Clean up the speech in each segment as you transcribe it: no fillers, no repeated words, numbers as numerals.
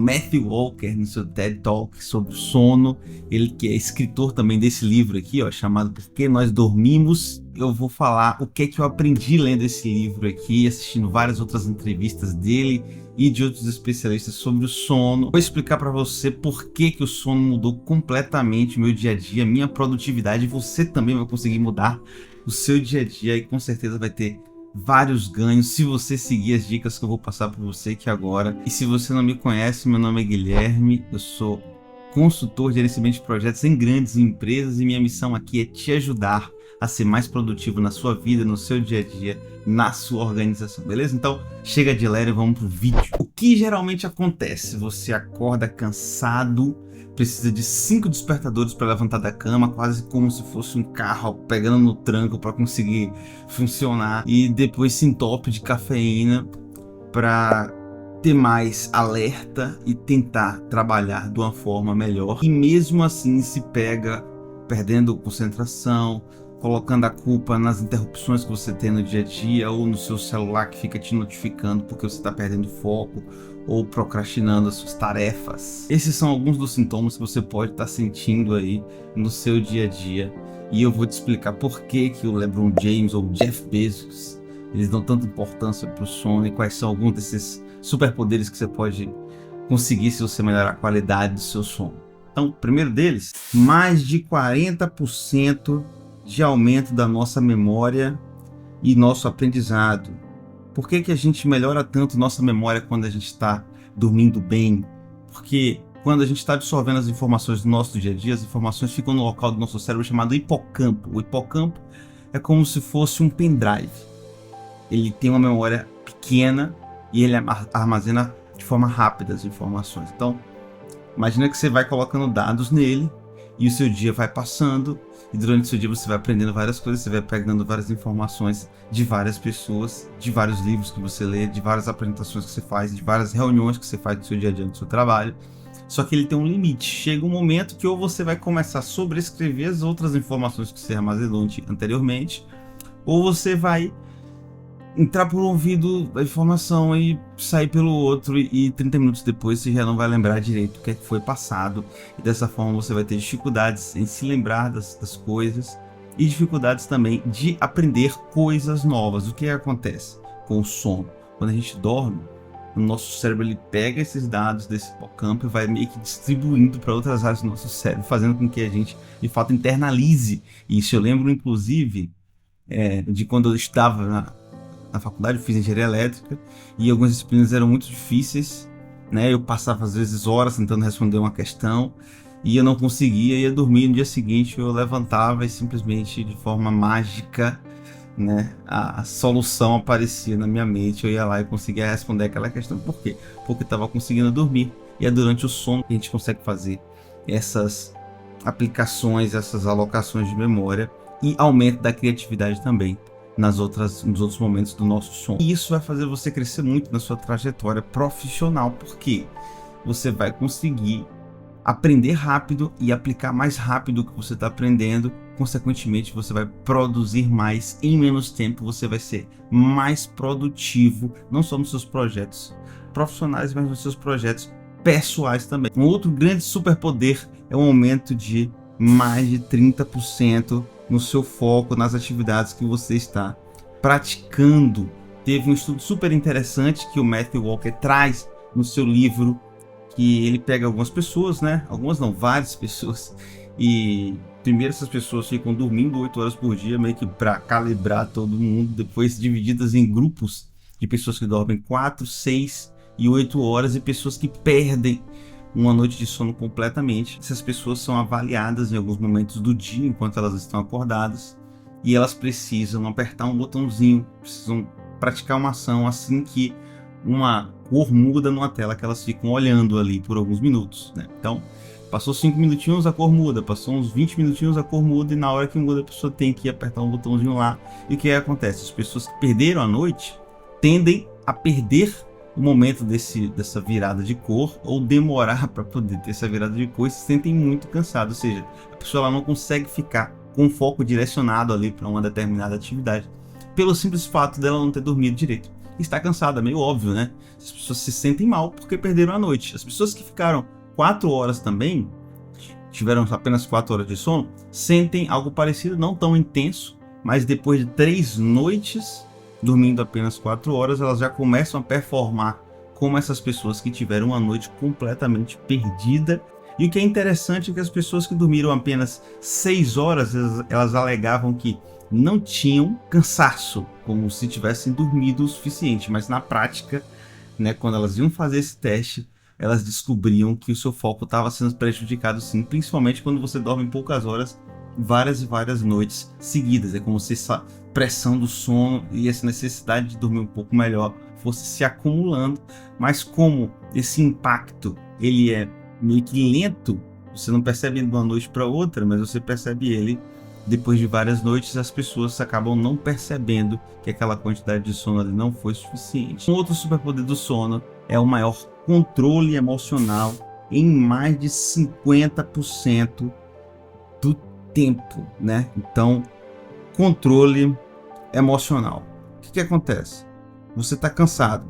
Matthew Walker no seu TED Talk sobre o sono, ele que é escritor também desse livro aqui, ó, chamado Por que Nós Dormimos. Eu vou falar o que é que eu aprendi lendo esse livro aqui, assistindo várias outras entrevistas dele e de outros especialistas sobre o sono. Vou explicar para você por que o sono mudou completamente o meu dia a dia, minha produtividade. Você também vai conseguir mudar o seu dia a dia e com certeza vai ter vários ganhos se você seguir as dicas que eu vou passar para você aqui agora. E se você não me conhece, meu nome é Guilherme, eu sou consultor de gerenciamento de projetos em grandes empresas e minha missão aqui é te ajudar a ser mais produtivo na sua vida, no seu dia a dia, na sua organização, beleza? Então chega de ler e vamos pro vídeo. O que geralmente acontece? Você acorda cansado, precisa de 5 despertadores para levantar da cama, quase como se fosse um carro pegando no tranco para conseguir funcionar, e depois se entope de cafeína para ter mais alerta e tentar trabalhar de uma forma melhor, e mesmo assim se pega perdendo concentração, colocando a culpa nas interrupções que você tem no dia a dia ou no seu celular que fica te notificando porque você está perdendo foco ou procrastinando as suas tarefas. Esses são alguns dos sintomas que você pode estar sentindo aí no seu dia a dia, e eu vou te explicar por que o LeBron James ou Jeff Bezos eles dão tanta importância para o sono e quais são alguns desses superpoderes que você pode conseguir se você melhorar a qualidade do seu sono. Então, o primeiro deles, mais de 40% de aumento da nossa memória e nosso aprendizado. Por que a gente melhora tanto nossa memória quando a gente está dormindo bem? Porque quando a gente está absorvendo as informações do nosso dia a dia, as informações ficam no local do nosso cérebro chamado hipocampo. O hipocampo é como se fosse um pendrive. Ele tem uma memória pequena e ele armazena de forma rápida as informações. Então, imagina que você vai colocando dados nele e o seu dia vai passando, e durante o seu dia você vai aprendendo várias coisas, você vai pegando várias informações de várias pessoas, de vários livros que você lê, de várias apresentações que você faz, de várias reuniões que você faz no seu dia a dia, no seu trabalho. Só que ele tem um limite. Chega um momento que ou você vai começar a sobrescrever as outras informações que você armazenou anteriormente, ou você vai entrar por um ouvido da informação e sair pelo outro, e 30 minutos depois você já não vai lembrar direito o que foi passado, e dessa forma você vai ter dificuldades em se lembrar das coisas e dificuldades também de aprender coisas novas. O que acontece com o sono? Quando a gente dorme, o nosso cérebro ele pega esses dados desse hipocampo e vai meio que distribuindo para outras áreas do nosso cérebro, fazendo com que a gente de fato internalize isso. Eu lembro inclusive de quando eu estava na faculdade, eu fiz engenharia elétrica e algumas disciplinas eram muito difíceis, né? Eu passava às vezes horas tentando responder uma questão e eu não conseguia, ia dormir. No dia seguinte eu levantava e simplesmente de forma mágica, né, a solução aparecia na minha mente, eu ia lá e conseguia responder aquela questão. Por quê? Porque estava conseguindo dormir, e é durante o sono que a gente consegue fazer essas aplicações, essas alocações de memória e aumento da criatividade também nos outros momentos do nosso sono. E isso vai fazer você crescer muito na sua trajetória profissional, porque você vai conseguir aprender rápido e aplicar mais rápido o que você está aprendendo. Consequentemente, você vai produzir mais em menos tempo, você vai ser mais produtivo, não só nos seus projetos profissionais, mas nos seus projetos pessoais também. Um outro grande superpoder é o aumento de mais de 30% no seu foco, nas atividades que você está praticando. Teve um estudo super interessante que o Matthew Walker traz no seu livro, que ele pega algumas pessoas, né? Algumas não, várias pessoas, e primeiro essas pessoas ficam dormindo 8 horas por dia, meio que para calibrar todo mundo, depois divididas em grupos de pessoas que dormem 4, 6 e 8 horas e pessoas que perdem uma noite de sono completamente. Essas pessoas são avaliadas em alguns momentos do dia enquanto elas estão acordadas, e elas precisam apertar um botãozinho, precisam praticar uma ação assim que uma cor muda numa tela que elas ficam olhando ali por alguns minutos, né? Então, passou 5 minutinhos, a cor muda, passou uns 20 minutinhos, a cor muda, e na hora que muda a pessoa tem que apertar um botãozinho lá. E o que acontece? As pessoas que perderam a noite tendem a perder o momento dessa virada de cor, ou demorar para poder ter essa virada de cor, e se sentem muito cansados. Ou seja, a pessoa ela não consegue ficar com o foco direcionado ali para uma determinada atividade, pelo simples fato dela não ter dormido direito. está cansada, meio óbvio, né? As pessoas se sentem mal porque perderam a noite. As pessoas que ficaram 4 horas também, tiveram apenas 4 horas de sono, sentem algo parecido, não tão intenso, mas depois de 3 noites dormindo apenas 4 horas, elas já começam a performar como essas pessoas que tiveram uma noite completamente perdida. E o que é interessante é que as pessoas que dormiram apenas 6 horas, elas alegavam que não tinham cansaço, como se tivessem dormido o suficiente, mas na prática, né, quando elas iam fazer esse teste, elas descobriam que o seu foco estava sendo prejudicado sim, principalmente quando você dorme poucas horas, várias e várias noites seguidas. É como se essa pressão do sono e essa necessidade de dormir um pouco melhor fosse se acumulando, mas como esse impacto ele é meio que lento, você não percebe de uma noite para outra, mas você percebe ele depois de várias noites. As pessoas acabam não percebendo que aquela quantidade de sono ali não foi suficiente. Um outro superpoder do sono é o maior controle emocional em mais de 50% do tempo, né? Então, controle emocional. O que acontece? Você está cansado.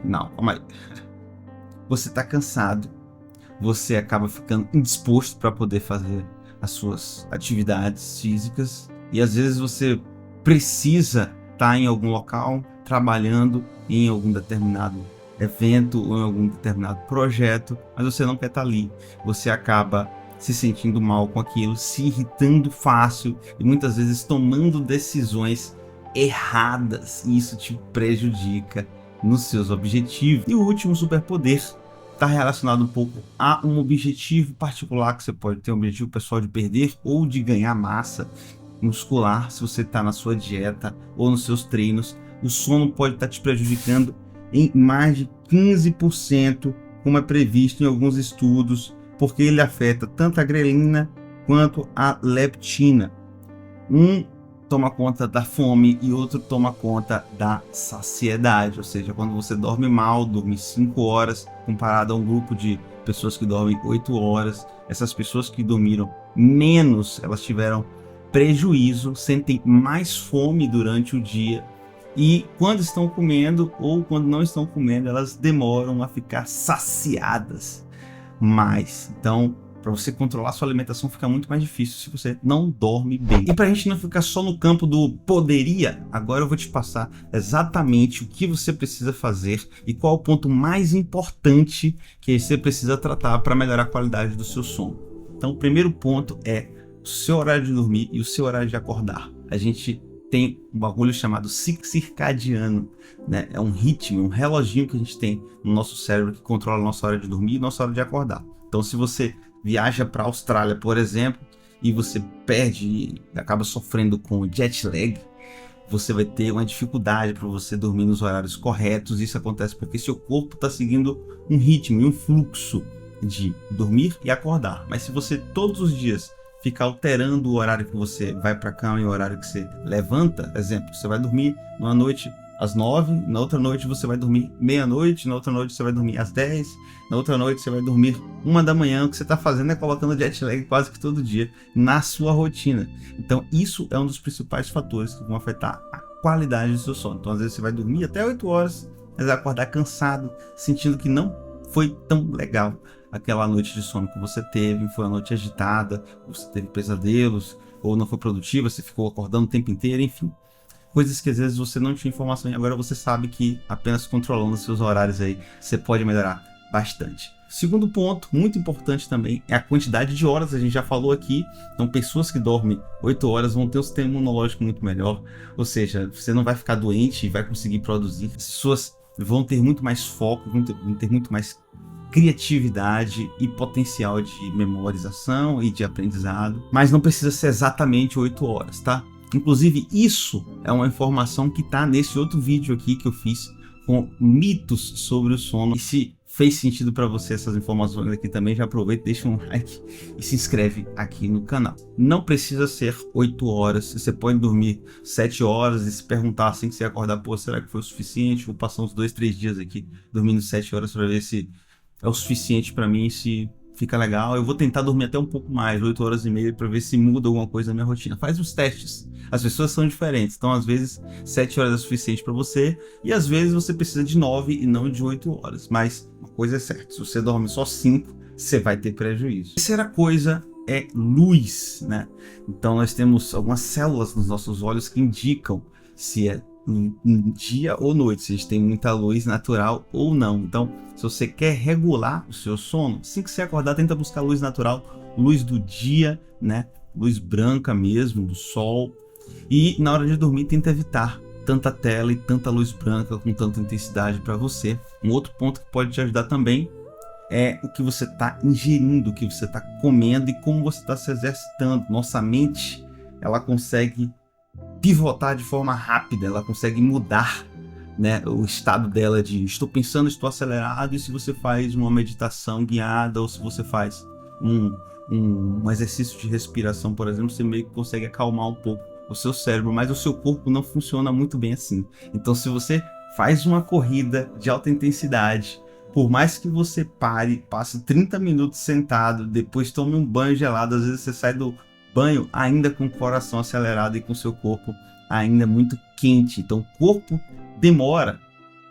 Não, calma aí. Você está cansado, você acaba ficando indisposto para poder fazer as suas atividades físicas e às vezes você precisa estar em algum local trabalhando em algum determinado evento ou em algum determinado projeto, mas você não quer estar ali. Você acaba se sentindo mal com aquilo, se irritando fácil e muitas vezes tomando decisões erradas, e isso te prejudica nos seus objetivos. E o último superpoder está relacionado um pouco a um objetivo particular que você pode ter, um objetivo pessoal de perder ou de ganhar massa muscular. Se você está na sua dieta ou nos seus treinos, o sono pode estar te prejudicando em mais de 15%, como é previsto em alguns estudos, porque ele afeta tanto a grelina quanto a leptina. Um toma conta da fome e outro toma conta da saciedade, ou seja, quando você dorme mal, dorme 5 horas, comparado a um grupo de pessoas que dormem 8 horas, essas pessoas que dormiram menos, elas tiveram prejuízo, sentem mais fome durante o dia e quando estão comendo ou quando não estão comendo, elas demoram a ficar saciadas mais. Então, para você controlar sua alimentação fica muito mais difícil se você não dorme bem. E para a gente não ficar só no campo do poderia, agora eu vou te passar exatamente o que você precisa fazer e qual o ponto mais importante que você precisa tratar para melhorar a qualidade do seu sono. Então, o primeiro ponto é o seu horário de dormir e o seu horário de acordar. A gente tem um bagulho chamado ciclo circadiano, né? É um ritmo, um reloginho que a gente tem no nosso cérebro que controla a nossa hora de dormir e nossa hora de acordar. Então, se você viaja para a Austrália, por exemplo, e você perde e acaba sofrendo com jet lag, você vai ter uma dificuldade para você dormir nos horários corretos. Isso acontece porque seu corpo está seguindo um ritmo e um fluxo de dormir e acordar. Mas se você todos os dias fica alterando o horário que você vai para a cama e o horário que você levanta, exemplo, você vai dormir numa noite às 9, na outra noite você vai dormir meia-noite, na outra noite você vai dormir às 10, na outra noite você vai dormir 1 da manhã. O que você está fazendo é colocando jet lag quase que todo dia na sua rotina. Então isso é um dos principais fatores que vão afetar a qualidade do seu sono. Então às vezes você vai dormir até 8 horas, mas vai acordar cansado, sentindo que não foi tão legal aquela noite de sono que você teve, foi uma noite agitada, você teve pesadelos, ou não foi produtiva, você ficou acordando o tempo inteiro, enfim. Coisas que às vezes você não tinha informação e agora você sabe que apenas controlando seus horários aí, você pode melhorar bastante. Segundo ponto, muito importante também, é a quantidade de horas. A gente já falou aqui, então pessoas que dormem 8 horas vão ter um sistema imunológico muito melhor, ou seja, você não vai ficar doente e vai conseguir produzir. As pessoas vão ter muito mais foco, vão ter muito mais criatividade e potencial de memorização e de aprendizado, mas não precisa ser exatamente 8 horas, tá? Inclusive, isso é uma informação que tá nesse outro vídeo aqui que eu fiz com mitos sobre o sono. E se fez sentido para você essas informações aqui também, já aproveita, deixa um like e se inscreve aqui no canal. Não precisa ser 8 horas, você pode dormir 7 horas e se perguntar assim que você acordar, pô, será que foi o suficiente? Vou passar uns 2, 3 dias aqui dormindo 7 horas para ver se é o suficiente para mim, se fica legal. Eu vou tentar dormir até um pouco mais, 8 horas e meia, para ver se muda alguma coisa na minha rotina. Faz os testes. As pessoas são diferentes, então às vezes 7 horas é suficiente para você e às vezes você precisa de 9 e não de 8 horas. Mas uma coisa é certa, se você dorme só 5, você vai ter prejuízo. A terceira coisa é luz, né? Então nós temos algumas células nos nossos olhos que indicam se é dia ou noite, se a gente tem muita luz natural ou não. Então, se você quer regular o seu sono, assim que você acordar, tenta buscar luz natural, luz do dia, né? Luz branca mesmo, do sol. E na hora de dormir, tenta evitar tanta tela e tanta luz branca com tanta intensidade para você. Um outro ponto que pode te ajudar também é o que você está ingerindo, o que você está comendo e como você está se exercitando. Nossa mente, ela consegue pivotar de forma rápida, ela consegue mudar, né, o estado dela de estou pensando, estou acelerado, e se você faz uma meditação guiada ou se você faz um exercício de respiração, por exemplo, você meio que consegue acalmar um pouco o seu cérebro, mas o seu corpo não funciona muito bem assim. Então, se você faz uma corrida de alta intensidade, por mais que você pare, passe 30 minutos sentado, depois tome um banho gelado, às vezes você sai do banho ainda com o coração acelerado e com o seu corpo ainda muito quente. Então o corpo demora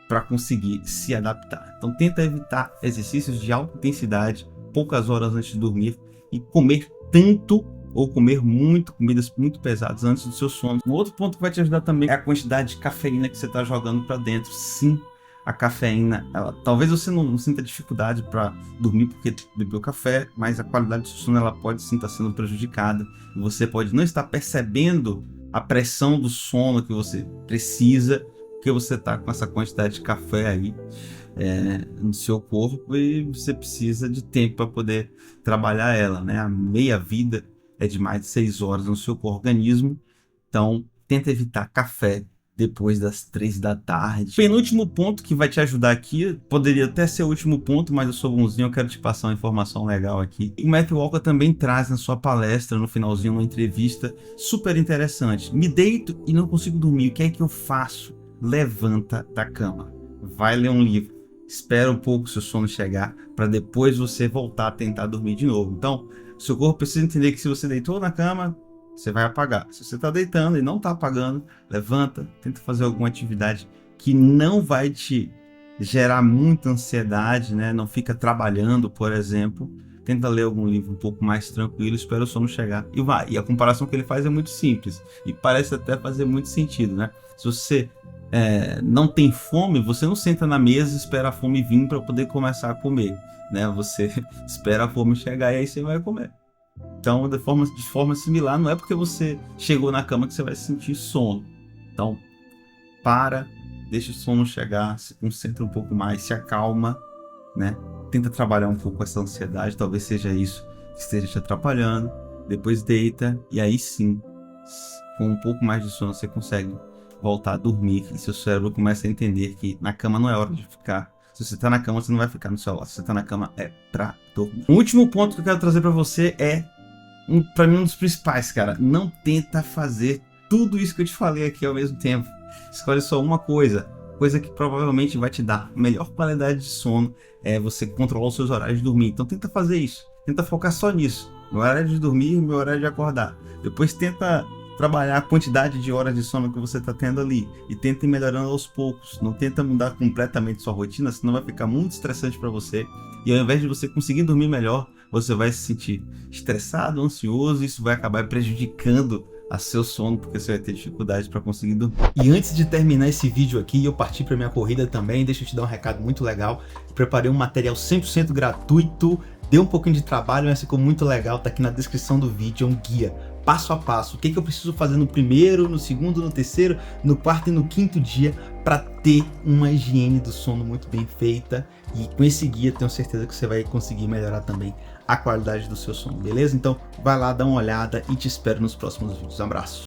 para conseguir se adaptar. Então tenta evitar exercícios de alta intensidade, poucas horas antes de dormir, e comer tanto ou comer muito, comidas muito pesadas antes do seu sono. Um outro ponto que vai te ajudar também é a quantidade de cafeína que você está jogando para dentro. Sim, a cafeína, talvez você não sinta dificuldade para dormir porque bebeu café, mas a qualidade do seu sono ela pode sim estar sendo prejudicada. E você pode não estar percebendo a pressão do sono que você precisa, porque você está com essa quantidade de café aí no seu corpo e você precisa de tempo para poder trabalhar ela, né? A meia vida é de mais de 6 horas no seu organismo, então tenta evitar café depois das 3 da tarde. Penúltimo ponto que vai te ajudar aqui, poderia até ser o último ponto, mas eu sou bonzinho, eu quero te passar uma informação legal aqui. O Matthew Walker também traz na sua palestra, no finalzinho, uma entrevista super interessante. Me deito e não consigo dormir, o que é que eu faço? Levanta da cama, vai ler um livro, espera um pouco o seu sono chegar, para depois você voltar a tentar dormir de novo. Então, seu corpo precisa entender que se você deitou na cama, você vai apagar. Se você está deitando e não está apagando, levanta, tenta fazer alguma atividade que não vai te gerar muita ansiedade, né? Não fica trabalhando, por exemplo. Tenta ler algum livro um pouco mais tranquilo, espera o sono chegar e vai. E a comparação que ele faz é muito simples e parece até fazer muito sentido, né? Se você não tem fome, você não senta na mesa e espera a fome vir para poder começar a comer, né? Você espera a fome chegar e aí você vai comer. Então, de forma similar, não é porque você chegou na cama que você vai sentir sono. Então, deixa o sono chegar, se concentra um pouco mais, se acalma, né? Tenta trabalhar um pouco essa ansiedade, talvez seja isso que esteja te atrapalhando. Depois deita e aí sim, com um pouco mais de sono, você consegue voltar a dormir e seu cérebro começa a entender que na cama não é hora de ficar. Se você tá na cama, você não vai ficar no seu lado. Se você tá na cama, é pra dormir. O último ponto que eu quero trazer pra você é, pra mim, um dos principais, cara. Não tenta fazer tudo isso que eu te falei aqui ao mesmo tempo. Escolhe só uma coisa que provavelmente vai te dar melhor qualidade de sono, é você controlar os seus horários de dormir. Então tenta fazer isso. Tenta focar só nisso. Meu horário de dormir e meu horário de acordar. Depois tenta trabalhar a quantidade de horas de sono que você está tendo ali e tenta ir melhorando aos poucos. Não tenta mudar completamente sua rotina, senão vai ficar muito estressante para você. E ao invés de você conseguir dormir melhor, você vai se sentir estressado, ansioso, e isso vai acabar prejudicando a seu sono, porque você vai ter dificuldade para conseguir dormir. E antes de terminar esse vídeo aqui e eu partir para minha corrida também, deixa eu te dar um recado muito legal. Eu preparei um material 100% gratuito, deu um pouquinho de trabalho, mas ficou muito legal, tá aqui na descrição do vídeo, é um guia passo a passo, o que eu preciso fazer no primeiro, no segundo, no terceiro, no quarto e no quinto dia para ter uma higiene do sono muito bem feita. E com esse guia tenho certeza que você vai conseguir melhorar também a qualidade do seu sono, beleza? Então vai lá, dá uma olhada e te espero nos próximos vídeos. Um abraço!